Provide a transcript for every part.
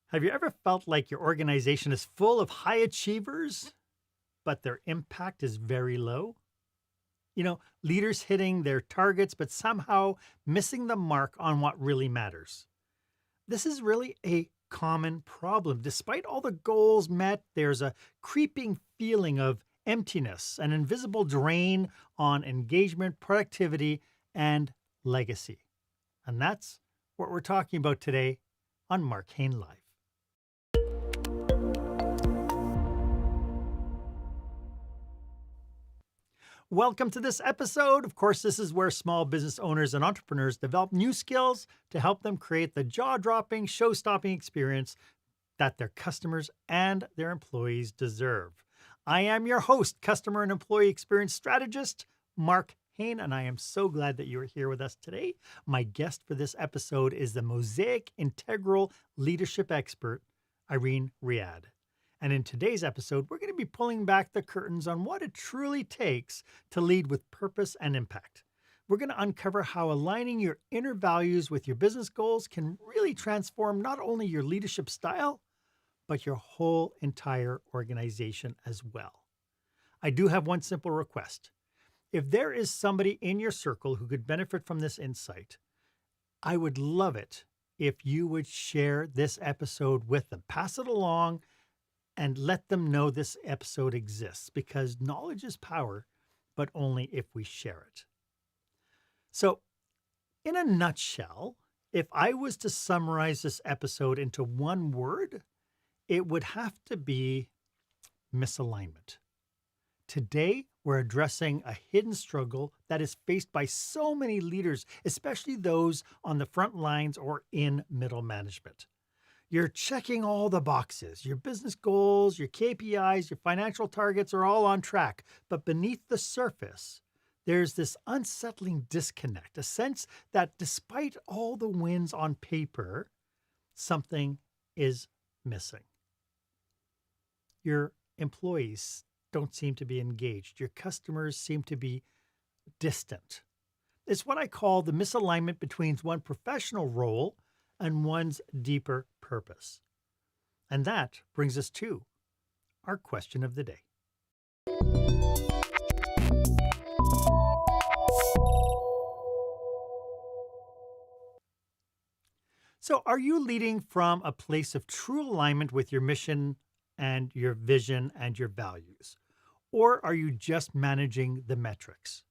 Have you ever felt like your organization is full of high achievers, but their impact is very low? Leaders hitting their targets, but somehow missing the mark on what really matters. This is really a common problem. Despite all the goals met, there's a creeping feeling of emptiness, an invisible drain on engagement, productivity, and legacy. And that's what we're talking about today on Marc Haine Live. Welcome to this episode. Of course, this is where small business owners and entrepreneurs develop new skills to help them create the jaw dropping, show stopping experience that their customers and their employees deserve. I am your host, customer and employee experience strategist, Marc Haine, and I am so glad that you are here with us today. My guest for this episode is the Mosaic Integral Leadership Expert, Irene Riad. And in today's episode, we're going to be pulling back the curtains on what it truly takes to lead with purpose and impact. We're going to uncover how aligning your inner values with your business goals can really transform not only your leadership style, but your whole entire organization as well. I do have one simple request. If there is somebody in your circle who could benefit from this insight, I would love it if you would share this episode with them. Pass it along and let them know this episode exists, because knowledge is power, but only if we share it. So, in a nutshell, if I was to summarize this episode into one word, it would have to be misalignment. Today, we're addressing a hidden struggle that is faced by so many leaders, especially those on the front lines or in middle management. You're checking all the boxes. Your business goals, your KPIs, your financial targets are all on track. But beneath the surface, there's this unsettling disconnect, a sense that despite all the wins on paper, something is missing. Your employees don't seem to be engaged. Your customers seem to be distant. It's what I call the misalignment between one's professional role and one's deeper purpose. And that brings us to our question of the day. So, are you leading from a place of true alignment with your mission and your vision and your values? Or are you just managing the metrics?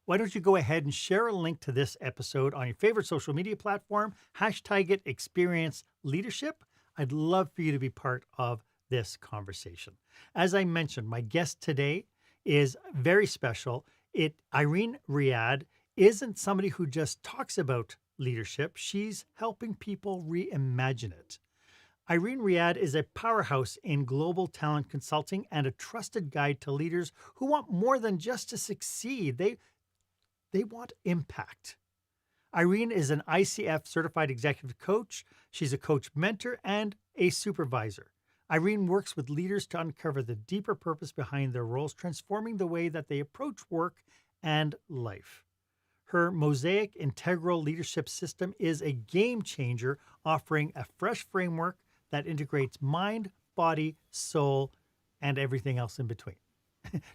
Why don't you go ahead and share a link to this episode on your favorite social media platform, hashtag it experience leadership. I'd love for you to be part of this conversation. As I mentioned, my guest today is very special. Irene Riad isn't somebody who just talks about leadership. She's helping people reimagine it. Irene Riad is a powerhouse in global talent consulting and a trusted guide to leaders who want more than just to succeed. They want impact. Irene is an ICF certified executive coach. She's a coach mentor and a supervisor. Irene works with leaders to uncover the deeper purpose behind their roles, transforming the way that they approach work and life. Her Mosaic Integral Leadership System is a game changer, offering a fresh framework that integrates mind, body, soul, and everything else in between.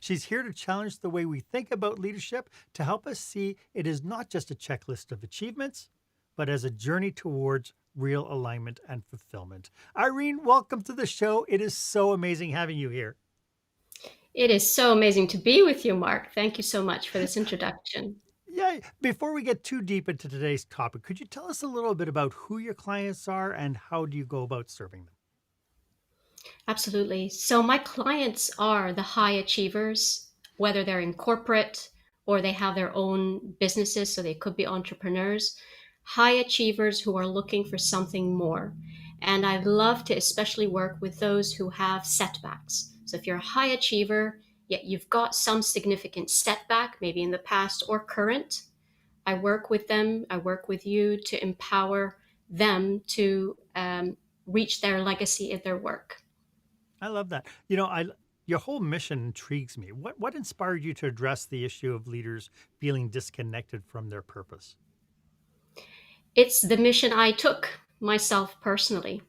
She's here to challenge the way we think about leadership, to help us see it is not just a checklist of achievements, but as a journey towards real alignment and fulfillment. Irene, welcome to the show. It is so amazing having you here. It is so amazing to be with you, Mark. Thank you so much for this introduction. Yeah, before we get too deep into today's topic, could you tell us a little bit about who your clients are and how do you go about serving them? Absolutely. So, my clients are the high achievers, whether they're in corporate or they have their own businesses, so they could be entrepreneurs, high achievers who are looking for something more. And I love to especially work with those who have setbacks. So, if you're a high achiever, yet you've got some significant setback, maybe in the past or current, I work with them, I work with you to empower them to reach their legacy in their work. I love that. Your whole mission intrigues me. What inspired you to address the issue of leaders feeling disconnected from their purpose? It's the mission I took myself personally.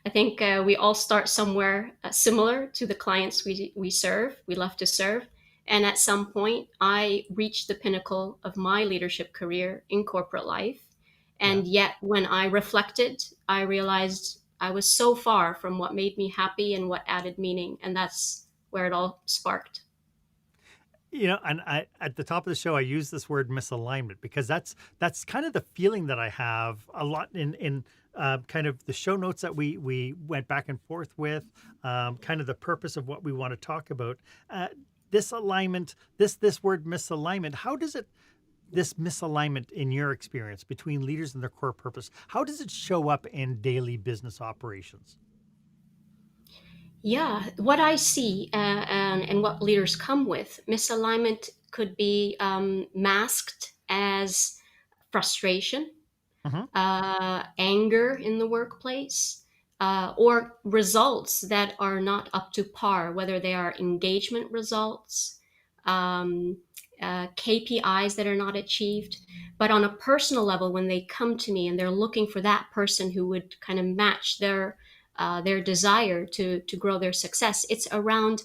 I think we all start somewhere similar to the clients we serve, we love to serve. And at some point, I reached the pinnacle of my leadership career in corporate life. Yeah. And yet, when I reflected, I realized I was so far from what made me happy and what added meaning. And that's where it all sparked. And I at the top of the show, I use this word misalignment because that's kind of the feeling that I have a lot in kind of the show notes that we went back and forth with, kind of the purpose of what we want to talk about. This alignment, this word misalignment, how does it this misalignment in your experience between leaders and their core purpose, how does it show up in daily business operations? Yeah, what I see and what leaders come with, misalignment could be masked as frustration, Hmm. anger in the workplace, or results that are not up to par, whether they are engagement results, um, KPIs that are not achieved. But on a personal level, when they come to me and they're looking for that person who would kind of match their desire to grow their success, it's around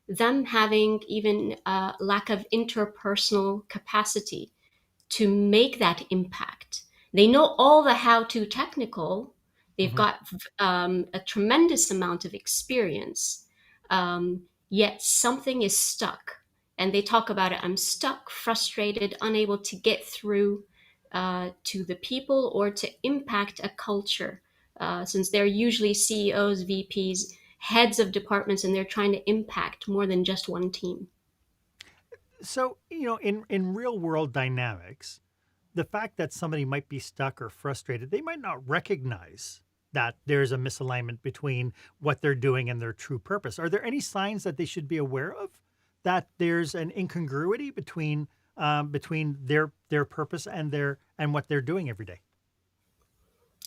them having even lack of interpersonal capacity to make that impact. They know all the how to technical, they've Hmm. got a tremendous amount of experience, yet something is stuck. And they talk about it. I'm stuck, frustrated, unable to get through to the people or to impact a culture. Since they're usually CEOs, VPs, heads of departments, and they're trying to impact more than just one team. So, in real world dynamics, the fact that somebody might be stuck or frustrated, they might not recognize that there's a misalignment between what they're doing and their true purpose. Are there any signs that they should be aware of that there's an incongruity between their purpose and what they're doing every day?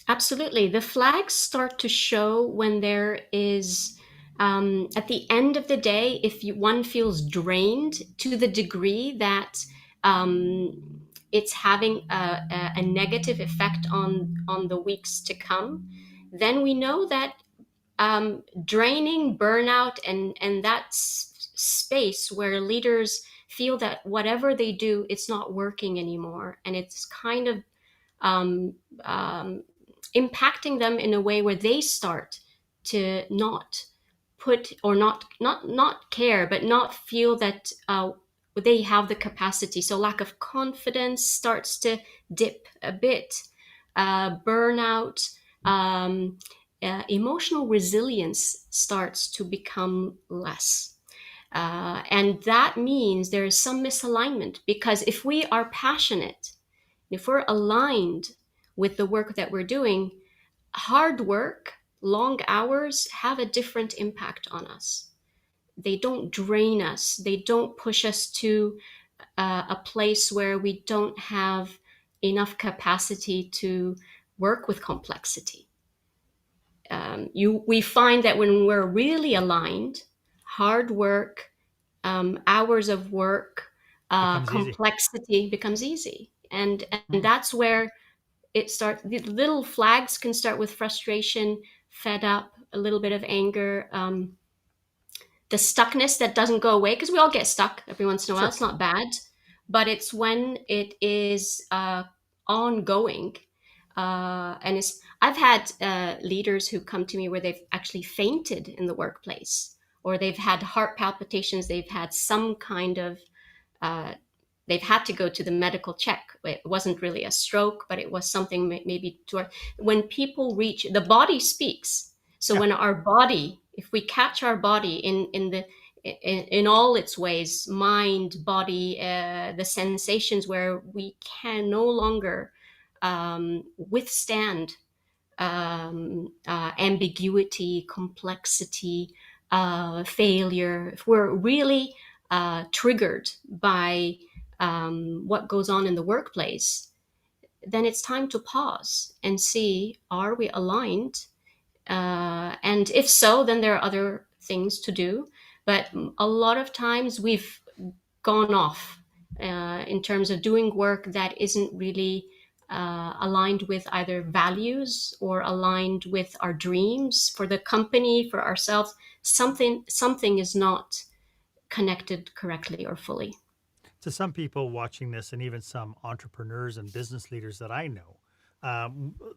Absolutely. The flags start to show when there is, at the end of the day, if one feels drained to the degree that it's having a negative effect on the weeks to come, then we know that draining, burnout, and that space where leaders feel that whatever they do, it's not working anymore, and it's kind of um, um, impacting them in a way where they start to not put or not care, but not feel that they have the capacity. So lack of confidence starts to dip a bit. Burnout, emotional resilience starts to become less. And that means there is some misalignment, because if we are passionate, if we're aligned with the work that we're doing, hard work, long hours have a different impact on us. They don't drain us, they don't push us to a place where we don't have enough capacity to work with complexity. We find that when we're really aligned, hard work, hours of work, Becomes easy. complexity becomes easy. And Hmm. that's where it starts. The little flags can start with frustration, fed up, a little bit of anger, the stuckness that doesn't go away, because we all get stuck every once in a while. Sure. It's not bad, but it's when it is ongoing. And it's I've had leaders who come to me where they've actually fainted in the workplace, or they've had heart palpitations, they've had some kind of uh, they've had to go to the medical check. It wasn't really a stroke, but it was something maybe to when people reach the body speaks. So Yeah. when our body, if we catch our body in all its ways, mind, body, the sensations where we can no longer withstand ambiguity, complexity, failure, if we're really triggered by what goes on in the workplace, then it's time to pause and see, are we aligned? And if so, then there are other things to do. But a lot of times we've gone off in terms of doing work that isn't really aligned with either values or aligned with our dreams for the company, for ourselves, something is not connected correctly or fully. To some people watching this, and even some entrepreneurs and business leaders that I know,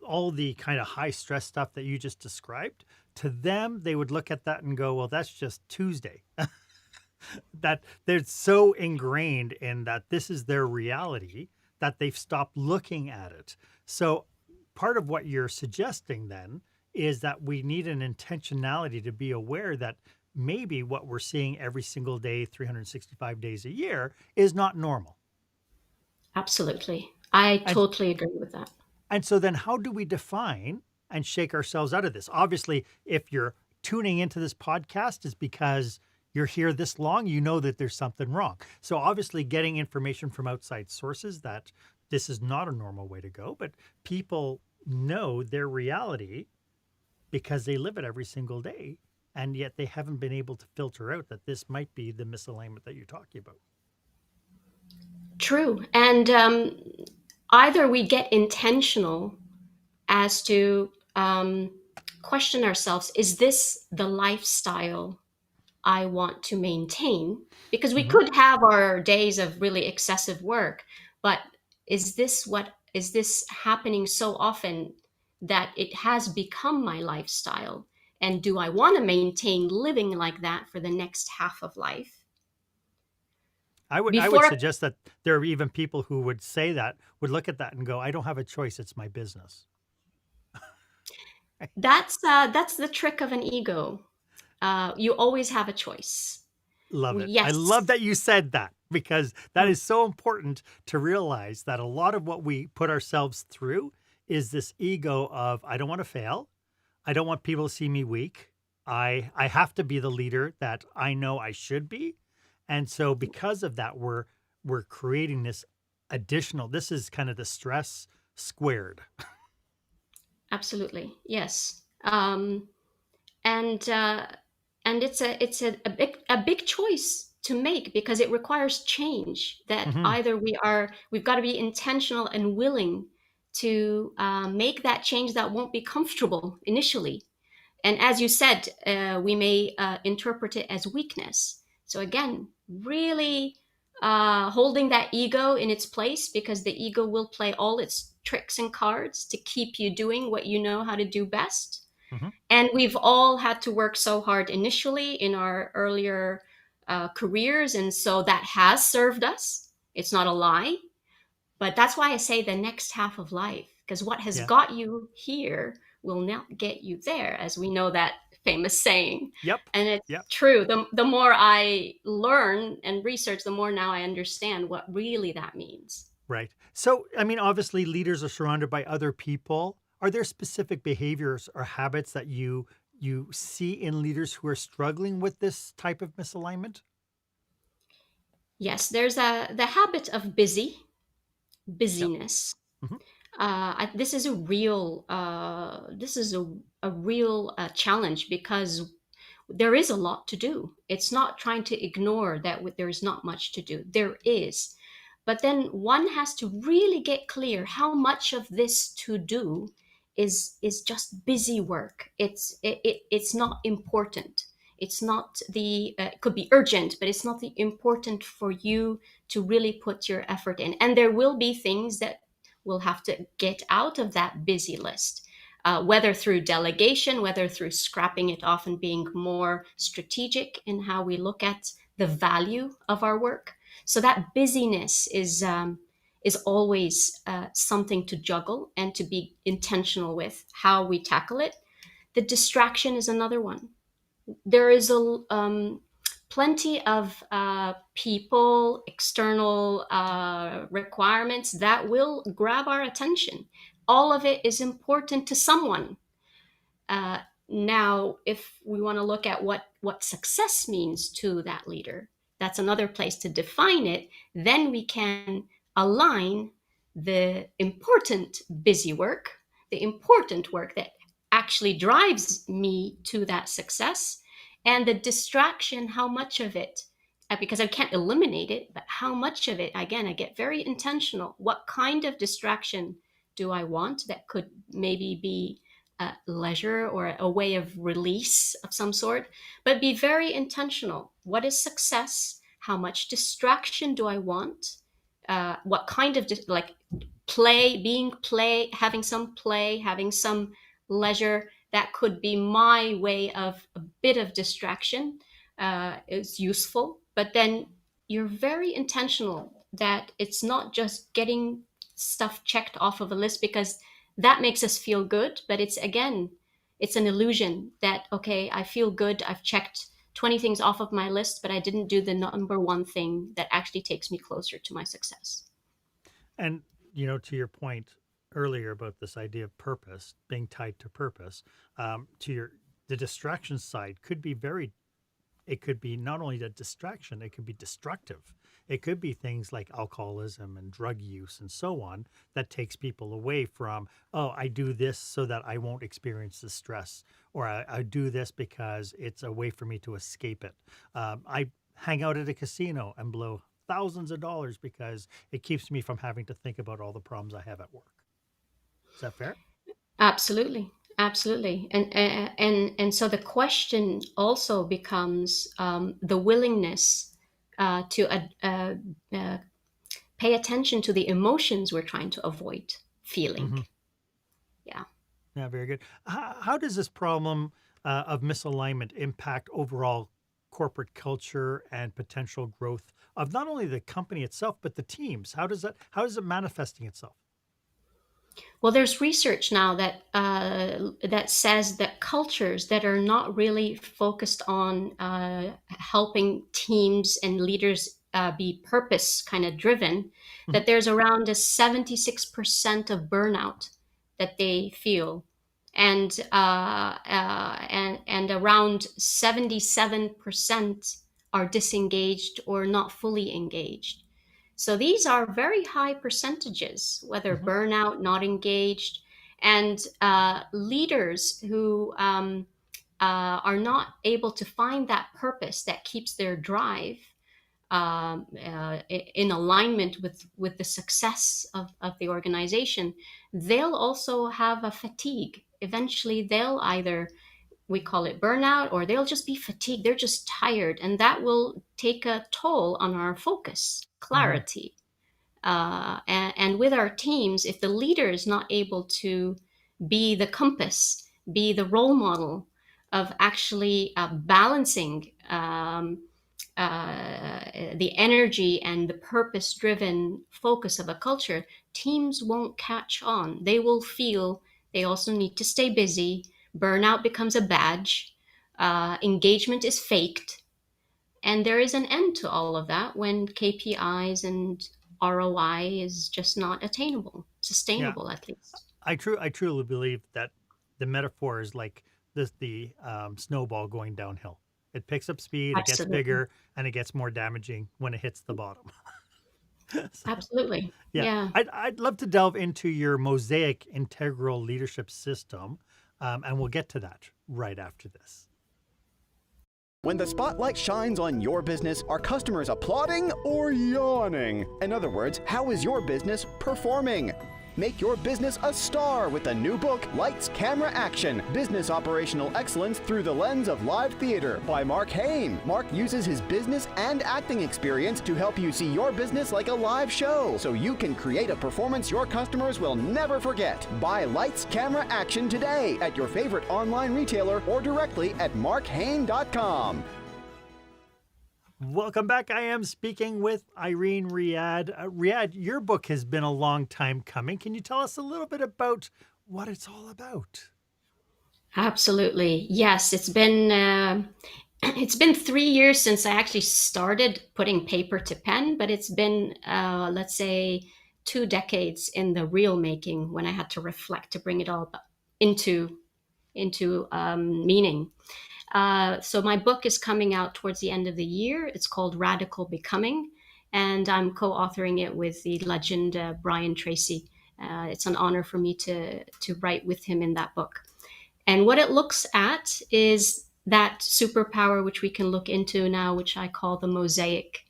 all the kind of high stress stuff that you just described, to them, they would look at that and go, well, that's just Tuesday. That they're so ingrained in that this is their reality that they've stopped looking at it. So part of what you're suggesting then is that we need an intentionality to be aware that maybe what we're seeing every single day, 365 days a year, is not normal. Absolutely. I And totally agree with that. And so then how do we define and shake ourselves out of this? Obviously, if you're tuning into this podcast is because you're here this long, you know that there's something wrong. So obviously getting information from outside sources that this is not a normal way to go, but people know their reality because they live it every single day. And yet they haven't been able to filter out that this might be the misalignment that you're talking about. True. And either we get intentional as to question ourselves, is this the lifestyle I want to maintain? Because we Mhm. could have our days of really excessive work, but is this happening so often that it has become my lifestyle? And do I want to maintain living like that for the next half of life? I would Before suggest that there are even people who would say that, would look at that and go, "I don't have a choice, it's my business." that's the trick of an ego. You always have a choice. Love it. I Yes. love that you said that because that is so important to realize that a lot of what we put ourselves through is this ego of, "I don't wanna fail. I don't want people to see me weak. I have to be the leader that I know I should be." And so because of that, we're creating this additional, this is kind of the stress squared. Absolutely, yes. And it's a big choice to make because it requires change. That Mhm. either we've got to be intentional and willing to make that change that won't be comfortable initially. And as you said, we may interpret it as weakness. So again, really holding that ego in its place, because the ego will play all its tricks and cards to keep you doing what you know how to do best. Mhm. And we've all had to work so hard initially in our earlier careers. And so that has served us. It's not a lie. But that's why I say the next half of life, because what has Yeah. got you here will not get you there, as we know that famous saying. Yep. And it's Yep. true. The more I learn and research, the more now I understand what really that means. Right. So, I mean, obviously, leaders are surrounded by other people. Are there specific behaviors or habits that you see in leaders who are struggling with this type of misalignment? Yes, there's the habit of Yep. busyness. Mhm. This is a real a real challenge, because there is a lot to do. It's not trying to ignore that there is not much to do. There is. But then one has to really get clear how much of this to do is just busy work. It's not important. It's not the it could be urgent, but it's not the important for you to really put your effort in. And there will be things that will have to get out of that busy list, whether through delegation, whether through scrapping it off and being more strategic in how we look at the value of our work. So that busyness is always something to juggle and to be intentional with how we tackle it. The distraction is another one. There is a plenty of people, external requirements that will grab our attention. All of it is important to someone. Uh, Now, if we want to look at what success means to that leader, that's another place to define it. Then we can align the important busy work, the important work that actually drives me to that success, and the distraction, how much of it, because I can't eliminate it, but how much of it, again, I get very intentional. What kind of distraction do I want that could maybe be leisure or a way of release of some sort, but be very intentional. What is success? How much distraction do I want? What kind of like having some play, having some leisure that could be my way of a bit of distraction is useful. But then you're very intentional that it's not just getting stuff checked off of a list, because that makes us feel good. But it's, again, it's an illusion that, okay, I feel good, I've checked 20 things off of my list, but I didn't do the number one thing that actually takes me closer to my success. And, to your point earlier about this idea of purpose being tied to purpose, the distraction side could be it could be not only a distraction, it could be destructive. It could be things like alcoholism and drug use and so on that takes people away from, oh, I do this so that I won't experience the stress, or I do this because it's a way for me to escape it. I hang out at a casino and blow thousands of dollars because it keeps me from having to think about all the problems I have at work. Is that fair? Absolutely, absolutely. And so the question also becomes the willingness to pay attention to the emotions we're trying to avoid feeling. Mm-hmm. Yeah. Yeah, very good. How does this problem of misalignment impact overall corporate culture and potential growth of not only the company itself but the teams? How is it manifesting itself? Well, there's research now that says that cultures that are not really focused on helping teams and leaders be purpose kind of driven, Mhm. that there's around a 76% of burnout that they feel, and around 77% are disengaged or not fully engaged. So these are very high percentages, whether Mhm. burnout, not engaged, and leaders who are not able to find that purpose that keeps their drive in alignment with the success of the organization. They'll also have a fatigue. Eventually, they'll either, we call it burnout, or they'll just be fatigued. They're just tired, and that will take a toll on our focus, Mhm. clarity. And with our teams, if the leader is not able to be the compass, be the role model of actually balancing the energy and the purpose driven focus of a culture, teams won't catch on. They will feel they also need to stay busy. Burnout becomes a badge. Engagement is faked. And there is an end to all of that when KPIs and ROI is just not attainable, Yeah, sustainable at least. I truly believe that the metaphor is like the snowball going downhill. It picks up speed, it gets Absolutely. bigger, and it gets more damaging when it hits the bottom. So, Absolutely. yeah, Yeah. I'd love to delve into your Mosaic Integral Leadership System, and we'll get to that right after this. When the spotlight shines on your business, are customers applauding or yawning? In other words, how is your business performing? Make your business a star with the new book, Lights, Camera, Action, Business Operational Excellence Through the Lens of Live Theater by Marc Haine. Marc uses his business and acting experience to help you see your business like a live show, so you can create a performance your customers will never forget. Buy Lights, Camera, Action today at your favorite online retailer or directly at marchaine.com. Welcome back. I am speaking with Irene Riad. Riad, your book has been a long time coming. Can you tell us a little bit about what it's all about? Absolutely. Yes, it's been 3 years since I actually started putting paper to pen, but it's been let's say 2 decades in the real making when I had to reflect to bring it all into meaning. So my book is coming out towards the end of the year. It's called Radical Becoming, and I'm co-authoring it with the legend Brian Tracy. It's an honor for me to write with him in that book. And what it looks at is that superpower, which we can look into now, which I call the Mosaic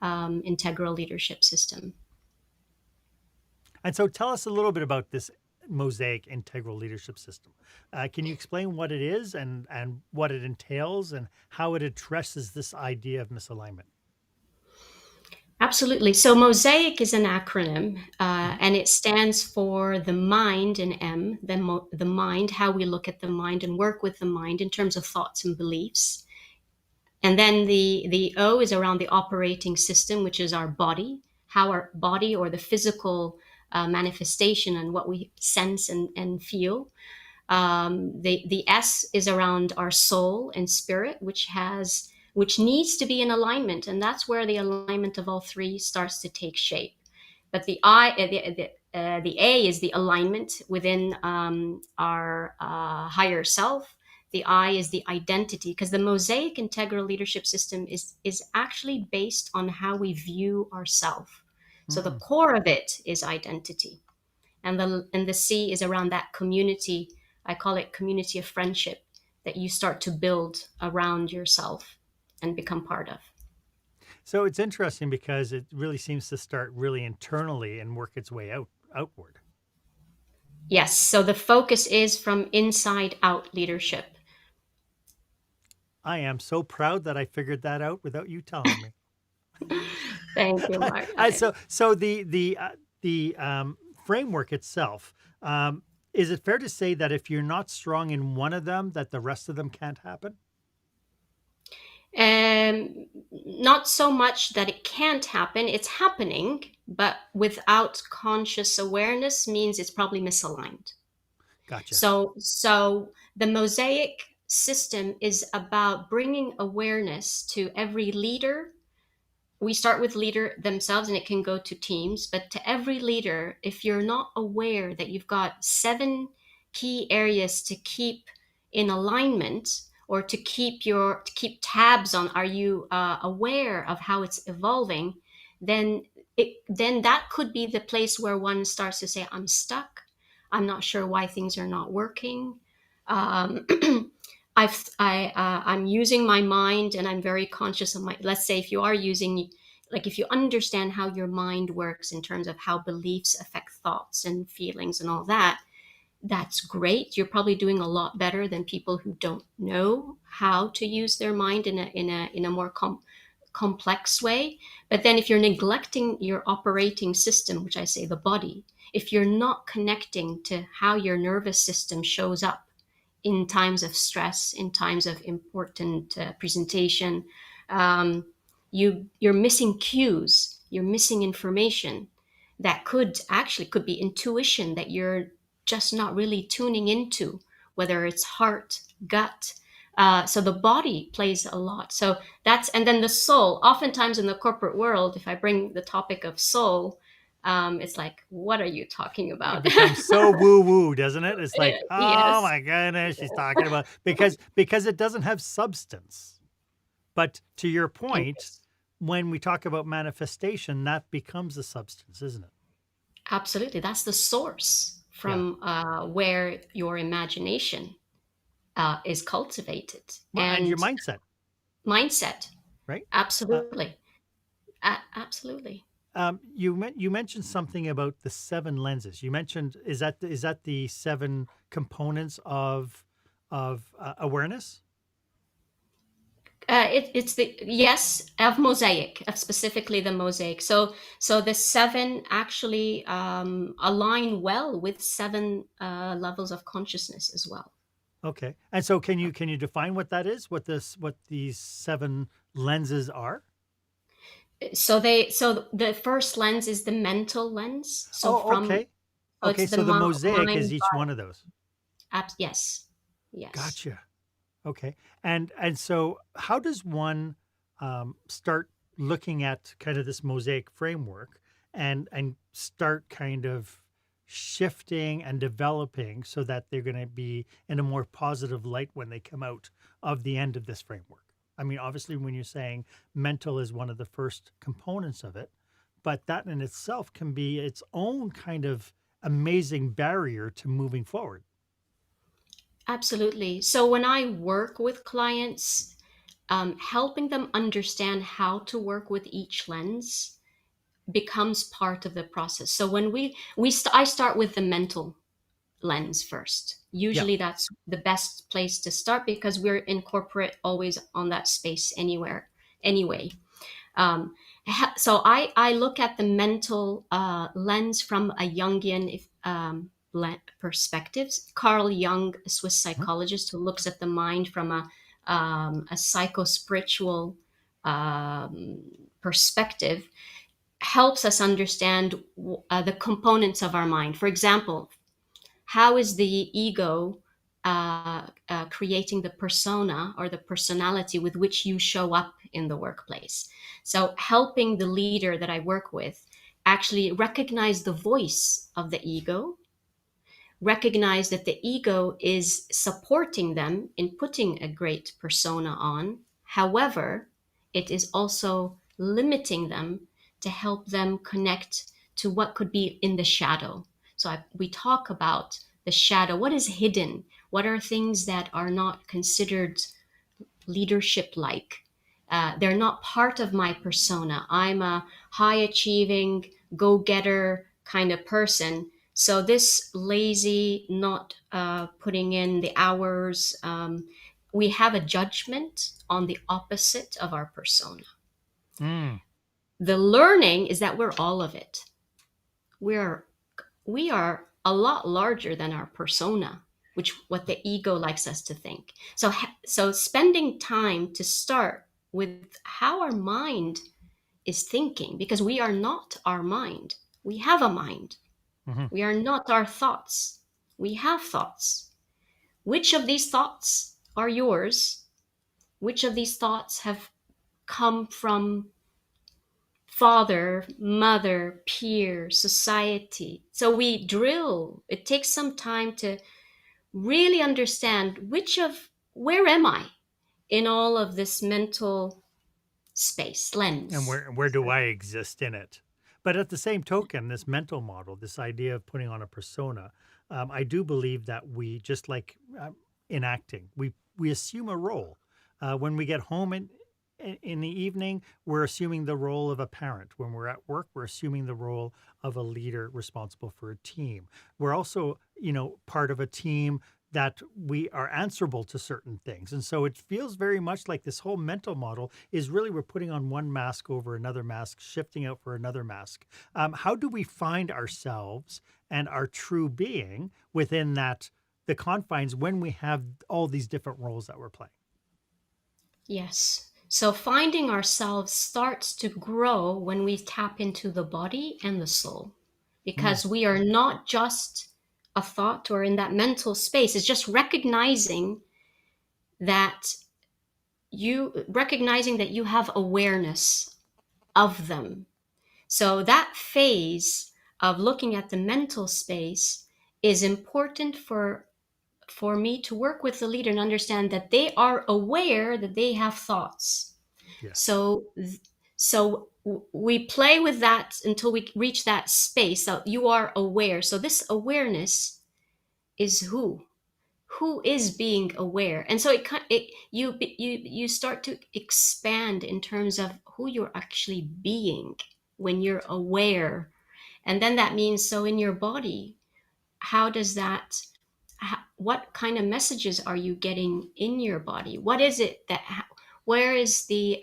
Integral Leadership System. And so tell us a little bit about this Mosaic Integral Leadership System. Can you explain what it is and what it entails and how it addresses this idea of misalignment? Absolutely. So MOSAIC is an acronym, Mhm. and it stands for the mind in M, the mind, how we look at the mind and work with the mind in terms of thoughts and beliefs. And then the O is around the operating system, which is our body, how our body or the physical manifestation and what we sense and feel. The S is around our soul and spirit, which needs to be in alignment, and that's where the alignment of all three starts to take shape. But the A is the alignment within our higher self. The I is the identity, because the Mosaic Integral Leadership System is actually based on how we view ourselves. So the Mm. core of it is identity, and the C is around that community. I call it community of friendship that you start to build around yourself and become part of. So it's interesting because it really seems to start really internally and work its way outward. Yes, so the focus is from inside out leadership. I am so proud that I figured that out without you telling me. Thank you, Mark So Haine. the framework itself, is it fair to say that if you're not strong in one of them, that the rest of them can't happen? Not so much that it can't happen, it's happening, but without conscious awareness means it's probably misaligned. Gotcha. So the Mosaic system is about bringing awareness to every leader. We start with leader themselves and it can go to teams, but to every leader, if you're not aware that you've got 7 key areas to keep in alignment, or to keep tabs on, are you aware of how it's evolving, then then that could be the place where one starts to say, I'm stuck, I'm not sure why things are not working. um, I'm using my mind and I'm very conscious of my, let's say if you are using, like if you understand how your mind works in terms of how beliefs affect thoughts and feelings and all that, that's great. You're probably doing a lot better than people who don't know how to use their mind in a more complex way. But then if you're neglecting your operating system, which I say the body, if you're not connecting to how your nervous system shows up in times of stress, in times of important presentation, um, you're missing cues, you're missing information that could be intuition that you're just not really tuning into, whether it's heart, gut. So the body plays a lot. So and then the soul. Oftentimes in the corporate world, if I bring the topic of soul, it's like, what are you talking It about? becomes so woo-woo, doesn't it? It's like, oh Yes. my goodness, she's talking about because it doesn't have substance. But to your point, Interest. when we talk about manifestation, that becomes a substance, isn't it? Absolutely. That's the source Yeah. from where your imagination is cultivated. Well, and your And mindset, mindset. right? Uh, Absolutely. Absolutely. you mentioned something about the 7 lenses. You mentioned is that the 7 components of awareness? It's the yes of mosaic, of specifically the mosaic. So the 7 actually align well with 7 levels of consciousness as well. Okay. And so can you define what that is? What these 7 lenses are? So the first lens is the mental lens. Oh, okay. So Okay, it's the so the mosaic is mind. each one of those. Yes, yes. Gotcha. Okay. And so how does one start looking at kind of this mosaic framework and start kind of shifting and developing so that they're going to be in a more positive light when they come out of the end of this framework? I mean, obviously, when you're saying mental is one of the first components of it, but that in itself can be its own kind of amazing barrier to moving forward. Absolutely. So when I work with clients, helping them understand how to work with each lens becomes part of the process. So when I start with the mental lens first. Yeah. Usually that's the best place to start because we're in corporate always on that space anyway. Um, so I look at the mental lens from a Jungian perspectives. Carl Jung, a Swiss Mhm. psychologist who looks at the mind from a psycho-spiritual perspective, helps us understand the components of our mind. For example, how is the ego creating the persona or the personality with which you show up in the workplace? So, helping the leader that I work with actually recognize the voice of the ego, recognize that the ego is supporting them in putting a great persona on. However, it is also limiting them to help them connect to what could be in the shadow. So we talk about the shadow. What is hidden? What are things that are not considered leadership like? They're not part of my persona. I'm a high achieving, go getter kind of person. So, this lazy, not putting in the hours, we have a judgment on the opposite of our persona. Mm. The learning is that we're all of it. We're we are a lot larger than our persona, which what the ego likes us to think. So spending time to start with how our mind is thinking, because we are not our mind. We have a mind. Hmm. We are not our thoughts. We have thoughts. Which of these thoughts are yours? Which of these thoughts have come from father, mother, peer, society? So we drill. It takes some time to really understand where am I in all of this mental space And lens. where do I exist in it? But at the same token, this mental model, this idea of putting on a persona, I do believe that we just like in acting, we assume a role. When we get home in the evening, we're assuming the role of a parent. When we're at work, we're assuming the role of a leader responsible for a team. We're also, part of a team that we are answerable to certain things. And so it feels very much like this whole mental model is really we're putting on one mask over another mask, shifting out for another mask. How do we find ourselves and our true being within the confines when we have all these different roles that we're playing? Yes. So finding ourselves starts to grow when we tap into the body and the soul, Mm, because we are not just a thought or in that mental space. It's just that recognizing that you have awareness of them. So that phase of looking at the mental space is important for me to work with the leader and understand that they are aware that they have thoughts. yes. So we play with that until we reach that space. So you are aware. So this awareness is who is being aware, and so you start to expand in terms of who you're actually being when you're aware. And then that means, so in your body, how does that what kind of messages are you getting in your body? What is it that where is the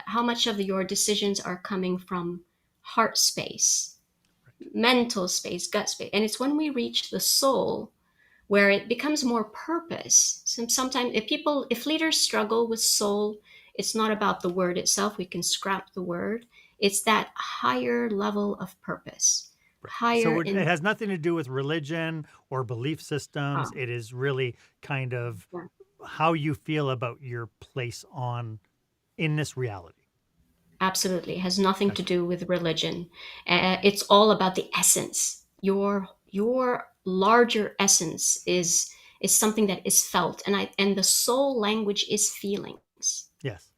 how much of your decisions are coming from heart space, mental space, gut space? And it's when we reach the soul where it becomes more purpose. Sometimes if leaders struggle with soul, it's not about the word itself. We can scrap the word. It's that higher level of purpose, Right. higher So it in. has nothing to do with religion or belief systems. It is really kind of Yeah. how you feel about your place on in this reality. Absolutely, it has nothing to Gotcha. do with religion. It's all about the essence. Your larger essence is something that is felt, and the soul language is feelings. Yes.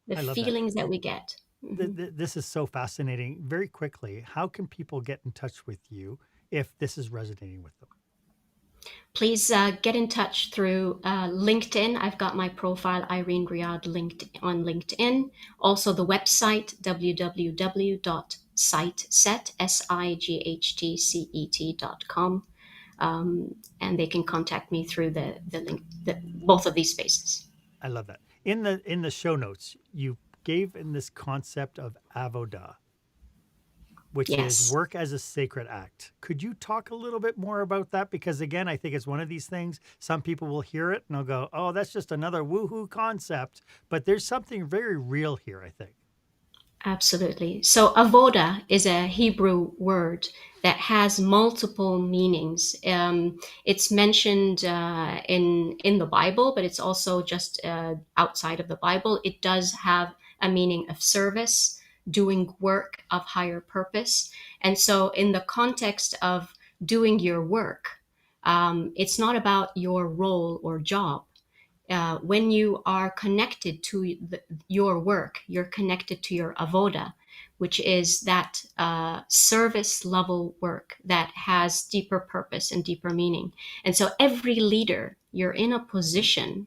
The I love that. feelings that we get. Mhm. This is so fascinating. Very quickly, how can people get in touch with you if this is resonating with them? Please get in touch through LinkedIn. I've got my profile, Irene Riad, linked on LinkedIn. Also, the website, www.mosaicintegralleadership.com. sightcet, sightcet.com. And they can contact me through the link, both of these spaces. I love that. In the show notes, you gave in this concept of avoda, which is Yes. work as a sacred act. Could you talk a little bit more about that? Because again, I think it's one of these things, some people will hear it and they'll go, oh, that's just another woohoo concept. But there's something very real here, I think. Absolutely. So avoda is a Hebrew word that has multiple meanings. It's mentioned in the Bible, but it's also just outside of the Bible. It does have a meaning of service, doing work of higher purpose. And so in the context of doing your work, it's not about your role or job. When you are connected to your work, you're connected to your avoda, which is that service level work that has deeper purpose and deeper meaning. And so every leader, you're in a position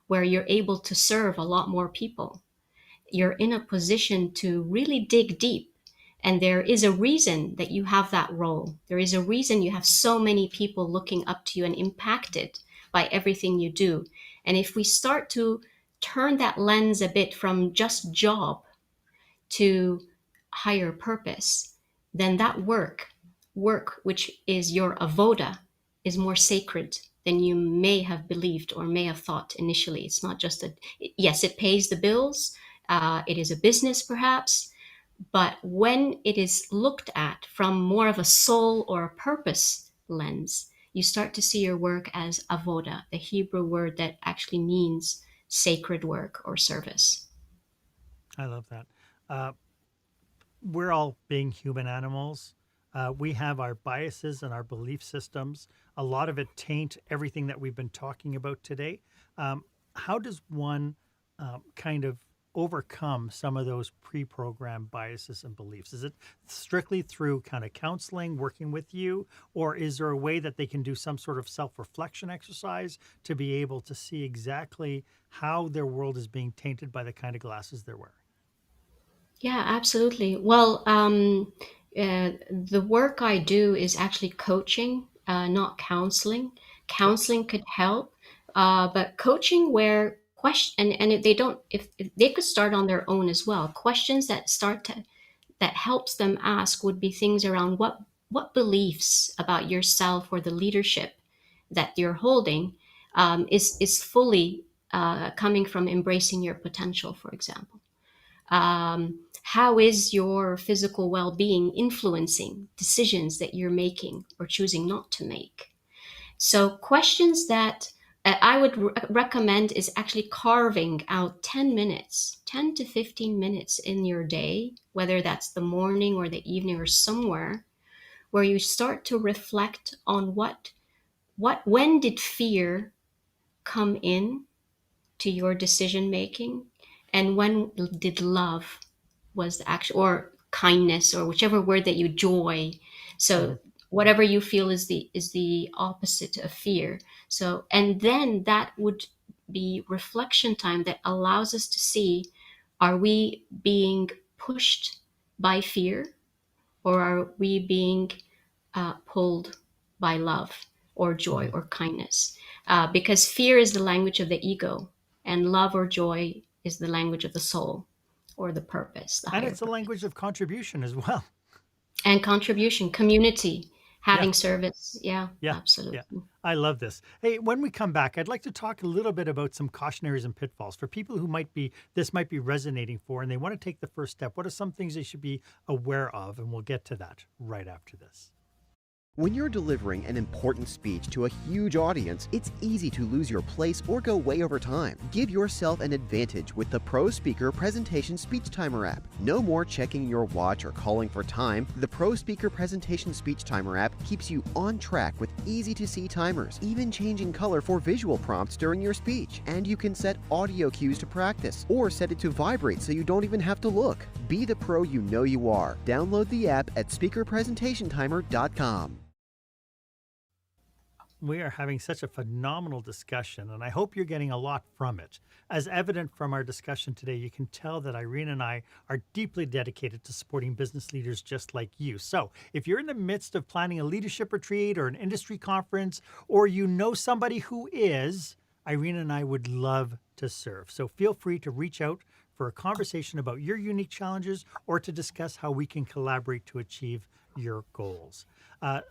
where you're able to serve a lot more people. You're in a position to really dig deep. And there is a reason that you have that role. There is a reason you have so many people looking up to you and impacted by everything you do. And if we start to turn that lens a bit from just job to higher purpose, then that work which is your avoda, is more sacred than you may have believed or may have thought initially. It's not just yes, it pays the bills. It is a business perhaps, but when it is looked at from more of a soul or a purpose lens, you start to see your work as avoda, the Hebrew word that actually means sacred work or service. I love that. We're all being human animals. We have our biases and our belief systems. A lot of it taint everything that we've been talking about today. How does one kind of overcome some of those pre-programmed biases and beliefs? Is it strictly through kind of counseling, working with you, or is there a way that they can do some sort of self-reflection exercise to be able to see exactly how their world is being tainted by the kind of glasses they're wearing? Yeah, absolutely. Well, the work I do is actually coaching, not counseling. Counseling could help, but coaching where and if they don't, if they could start on their own as well. Questions that helps them ask would be things around what beliefs about yourself or the leadership that you're holding is fully coming from embracing your potential, for example. How is your physical well-being influencing decisions that you're making or choosing not to make? So questions that I would recommend is actually carving out 10 minutes, 10 to 15 minutes in your day, whether that's the morning or the evening or somewhere, where you start to reflect on when did fear come in to your decision making, and when did love was the actual, or kindness, or whichever word that you joy. So whatever you feel is the opposite of fear. So, and then that would be reflection time that allows us to see, are we being pushed by fear, or are we being pulled by love or joy or kindness? Because fear is the language of the ego, and love or joy is the language of the soul or the purpose, the And higher it's a purpose. language of contribution as well. And contribution, community, Yeah. having service. Yeah, Yeah. absolutely. Yeah. I love this. Hey, when we come back, I'd like to talk a little bit about some cautionaries and pitfalls for people who this might be resonating for, and they want to take the first step. What are some things they should be aware of? And we'll get to that right after this. When you're delivering an important speech to a huge audience, it's easy to lose your place or go way over time. Give yourself an advantage with the Pro Speaker Presentation Speech Timer app. No more checking your watch or calling for time. The Pro Speaker Presentation Speech Timer app keeps you on track with easy-to-see timers, even changing color for visual prompts during your speech. And you can set audio cues to practice, or set it to vibrate so you don't even have to look. Be the pro you know you are. Download the app at speakerpresentationtimer.com. We are having such a phenomenal discussion, and I hope you're getting a lot from it. As evident from our discussion today, you can tell that Irene and I are deeply dedicated to supporting business leaders just like you. So, if you're in the midst of planning a leadership retreat or an industry conference, or you know somebody who is, Irene and I would love to serve. So, feel free to reach out for a conversation about your unique challenges or to discuss how we can collaborate to achieve your goals.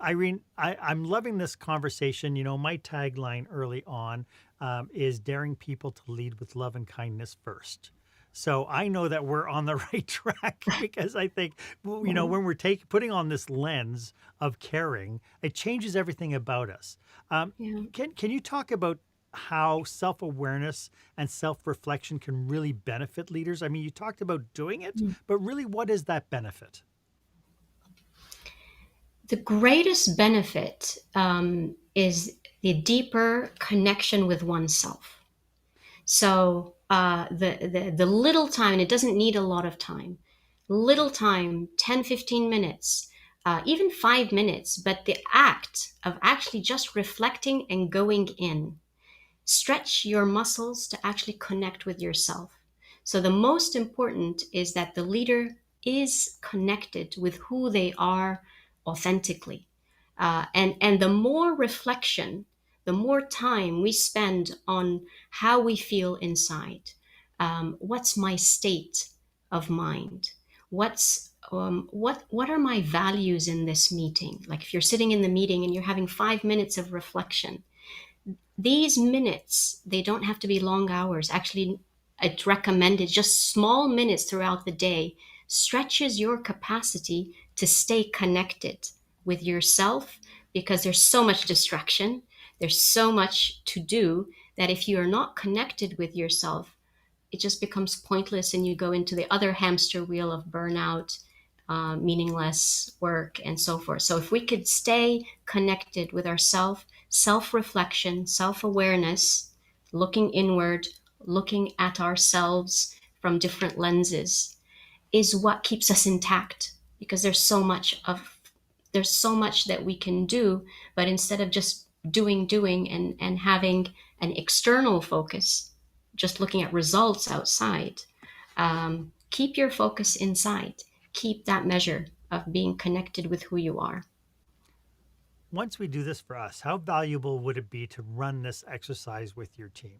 Irene, I'm loving this conversation. You know, my tagline early on is daring people to lead with love and kindness first. So I know that we're on the right track because I think, you know, when we're putting on this lens of caring, it changes everything about us. Yeah. Can you talk about how self-awareness and self-reflection can really benefit leaders? I mean, you talked about doing it, but really, what is that benefit? The greatest benefit is the deeper connection with oneself. So the little time, and it doesn't need a lot of time, little time, 10, 15 minutes, even 5 minutes, but the act of actually just reflecting and going in, stretch your muscles to actually connect with yourself. So the most important is that the leader is connected with who they are authentically. And the more reflection, the more time we spend on how we feel inside. What's my state of mind? What are my values in this meeting? Like if you're sitting in the meeting and you're having 5 minutes of reflection, these minutes, they don't have to be long hours. Actually, it's recommended just small minutes throughout the day stretches your capacity to stay connected with yourself, because there's so much distraction. There's so much to do that if you are not connected with yourself, it just becomes pointless and you go into the other hamster wheel of burnout, meaningless work, and so forth. So if we could stay connected with ourselves, self-reflection, self-awareness, looking inward, looking at ourselves from different lenses, is what keeps us intact, because there's so much that we can do, but instead of just doing and having an external focus, just looking at results outside, keep your focus inside. Keep that measure of being connected with who you are. Once we do this for us, how valuable would it be to run this exercise with your team?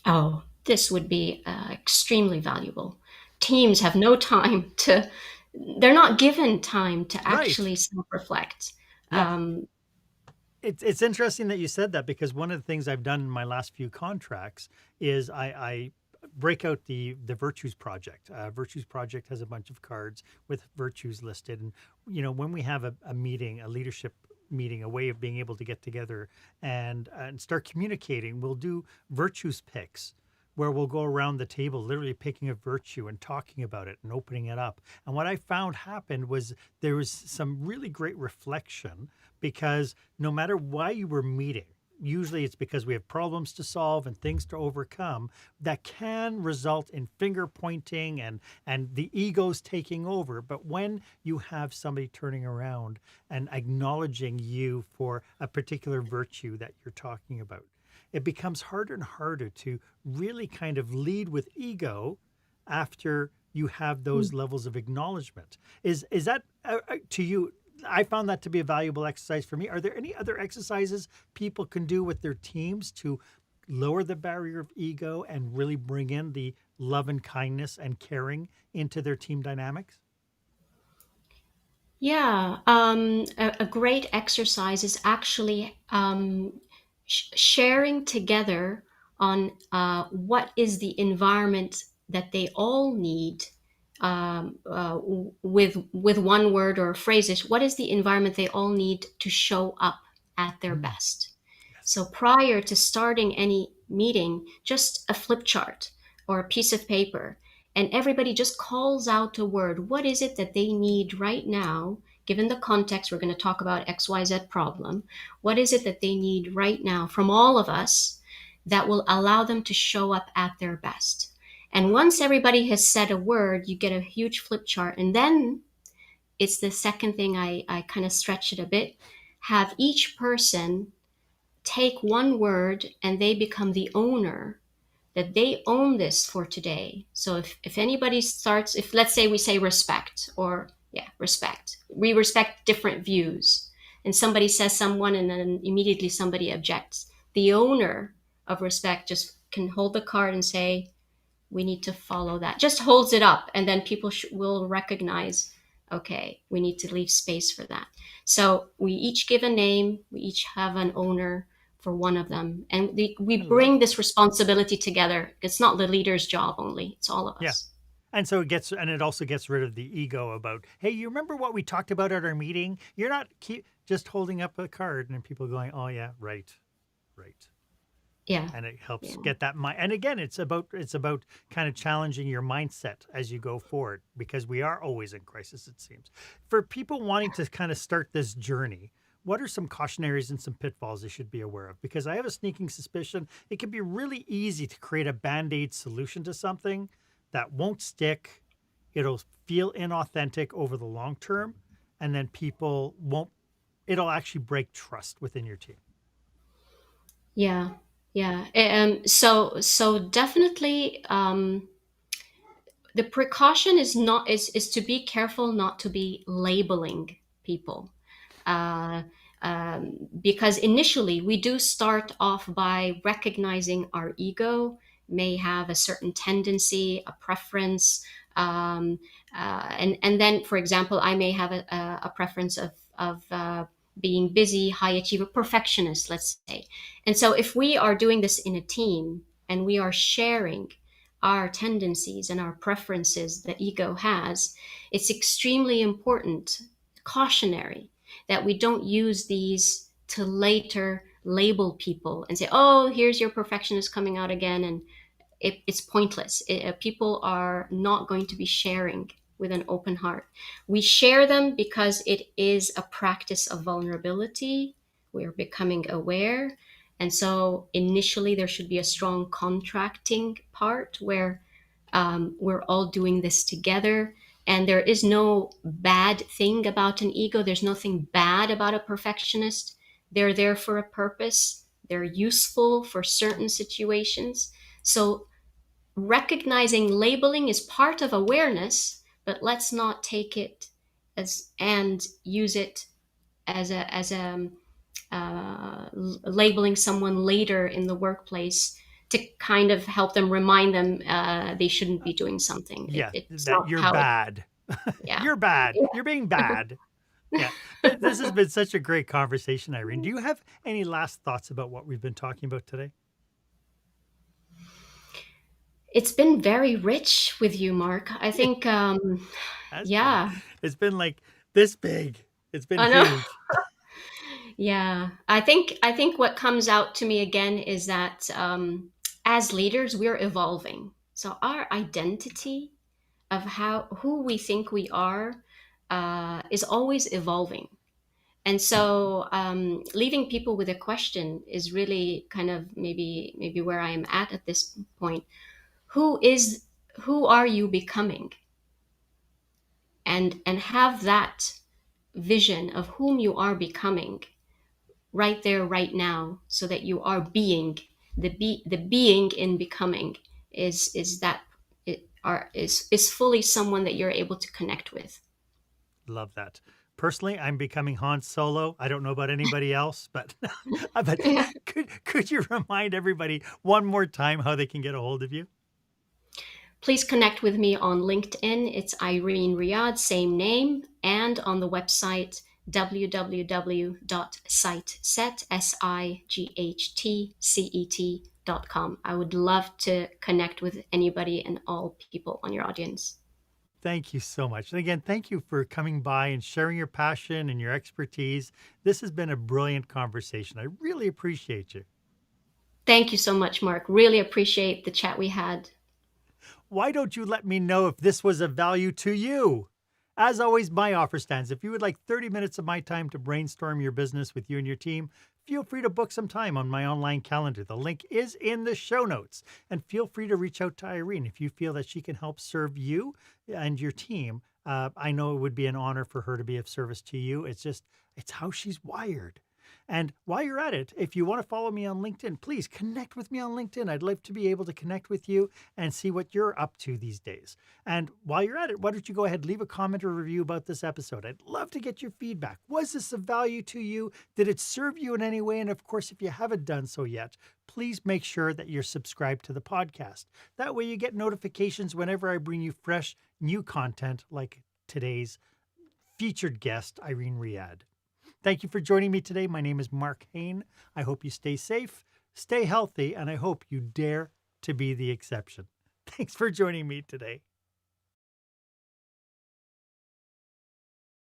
Oh, this would be extremely valuable. Teams have no time to, they're not given time to Right. actually self reflect. Yeah. It's interesting that you said that, because one of the things I've done in my last few contracts is I break out the Virtues Project. Virtues Project has a bunch of cards with virtues listed, and you know, when we have a meeting, a leadership meeting, a way of being able to get together and start communicating, we'll do virtues picks, where we'll go around the table literally picking a virtue and talking about it and opening it up. And what I found happened was there was some really great reflection, because no matter why you were meeting, usually it's because we have problems to solve and things to overcome that can result in finger pointing and the egos taking over. But when you have somebody turning around and acknowledging you for a particular virtue that you're talking about, it becomes harder and harder to really kind of lead with ego after you have those levels of acknowledgement. Is that to you? I found that to be a valuable exercise for me. Are there any other exercises people can do with their teams to lower the barrier of ego and really bring in the love and kindness and caring into their team dynamics? Yeah, a great exercise is actually sharing together on what is the environment that they all need, with one word or phrases. What is the environment they all need to show up at their best? Yes. So prior to starting any meeting, just a flip chart or a piece of paper, and everybody just calls out a word. What is it that they need right now, given the context? We're going to talk about XYZ problem. What is it that they need right now from all of us that will allow them to show up at their best? And once everybody has said a word, you get a huge flip chart. And then it's the second thing, I kind of stretch it a bit. Have each person take one word and they become the owner, that they own this for today. So if anybody starts, if let's say we say respect, or yeah, respect, we respect different views, and somebody says someone and then immediately somebody objects, the owner of respect just can hold the card and say, we need to follow that. Just holds it up, and then people will recognize, okay, we need to leave space for that. So we each give a name, we each have an owner for one of them, and we bring this responsibility together. It's not the leader's job only, it's all of Yeah. us. And so it also gets rid of the ego about, hey, you remember what we talked about at our meeting? You're not just holding up a card and people going, oh yeah, right. Yeah. And it helps get that mind. And again, it's about kind of challenging your mindset as you go forward, because we are always in crisis, it seems. For people wanting to kind of start this journey, what are some cautionaries and some pitfalls they should be aware of? Because I have a sneaking suspicion it can be really easy to create a Band-Aid solution to something that won't stick. It'll feel inauthentic over the long term, and then it'll actually break trust within your team. Yeah. So definitely, the precaution is to be careful not to be labeling people. uh, because initially we do start off by recognizing our ego may have a certain tendency, a preference, um, and then, for example, I may have a preference of being busy, high achiever, perfectionist, let's say. And so, if we are doing this in a team and we are sharing our tendencies and our preferences that ego has, it's extremely important, cautionary, that we don't use these to later label people and say, oh, here's your perfectionist coming out again. And it's pointless. People are not going to be sharing with an open heart. We share them because it is a practice of vulnerability. We're becoming aware. And so initially, there should be a strong contracting part where we're all doing this together. And there is no bad thing about an ego. There's nothing bad about a perfectionist. They're there for a purpose. They're useful for certain situations. So recognizing labeling is part of awareness, but let's not take it as and use it as a labeling someone later in the workplace to kind of help them, remind them they shouldn't be doing something. Yeah, It's that not you're how it. bad. Yeah. You're bad. Yeah. You're being bad. Yeah. But this has been such a great conversation, Irene. Do you have any last thoughts about what we've been talking about today? It's been very rich with you, Mark. I think, Has been. yeah, It's been like this big. It's been I know. huge. Yeah, I think what comes out to me again is that, as leaders, we're evolving. So our identity of who we think we are is always evolving. And so, leaving people with a question is really kind of maybe where I am at this point. Who is who are you becoming? And have that vision of whom you are becoming right there, right now, so that you are being the being in becoming is that it are is fully someone that you're able to connect with. Love that. Personally, I'm becoming Han Solo. I don't know about anybody else, but but Yeah. could you remind everybody one more time how they can get a hold of you? Please connect with me on LinkedIn. It's Irene Riad, same name, and on the website www.sightset.com. I would love to connect with anybody and all people on your audience. Thank you so much. And again, thank you for coming by and sharing your passion and your expertise. This has been a brilliant conversation. I really appreciate you. Thank you so much, Mark. Really appreciate the chat we had. Why don't you let me know if this was of value to you? As always, my offer stands. If you would like 30 minutes of my time to brainstorm your business with you and your team, feel free to book some time on my online calendar. The link is in the show notes. And feel free to reach out to Irene if you feel that she can help serve you and your team. I know it would be an honor for her to be of service to you. It's how she's wired. And while you're at it, if you want to follow me on LinkedIn, please connect with me on LinkedIn. I'd love to be able to connect with you and see what you're up to these days. And while you're at it, why don't you go ahead, leave a comment or review about this episode? I'd love to get your feedback. Was this of value to you? Did it serve you in any way? And of course, if you haven't done so yet, please make sure that you're subscribed to the podcast. That way you get notifications whenever I bring you fresh, new content like today's featured guest, Irene Riad. Thank you for joining me today. My name is Marc Haine. I hope you stay safe, stay healthy, and I hope you dare to be the exception. Thanks for joining me today.